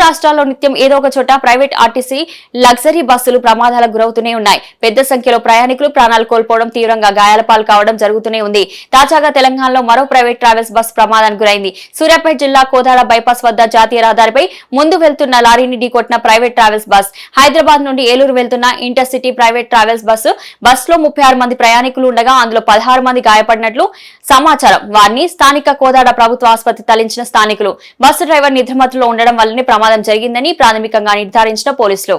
రాష్ట్రాల్లో నిత్యం ఏదో ఒక చోట ప్రైవేట్ ఆర్టీసీ లగ్జరీ బస్సులు ప్రమాదాలకు గురవుతూనే ఉన్నాయి. పెద్ద సంఖ్యలో ప్రయాణికులు ప్రాణాలు కోల్పోవడం, తీవ్రంగా గాయాల పాలు కావడం జరుగుతూనే ఉంది. తాజాగా తెలంగాణలో మరో ప్రైవేట్ ట్రావెల్స్ బస్సు ప్రమాదానికి గురైంది. సూర్యాపేట జిల్లా కోదాడ బైపాస్ వద్ద జాతీయ రహదారిపై ముందు వెళ్తున్న లారీని ఢీకొట్టిన ప్రైవేట్ ట్రావెల్స్ బస్. హైదరాబాద్ నుండి ఏలూరు వెళ్తున్న ఇంటర్సిటీ ప్రైవేట్ ట్రావెల్స్ బస్సులో 36 మంది ప్రయాణికులు ఉండగా అందులో 16 మంది గాయపడినట్లు సమాచారం. వారిని స్థానిక కోదాడ ప్రభుత్వ ఆసుపత్రి తరలించిన స్థానికులు. బస్సు డ్రైవర్ నిద్రమత్తులో ఉండడం వల్లనే ప్రమాదం జరిగిందని ప్రాథమికంగా నిర్ధారించిన పోలీసులు.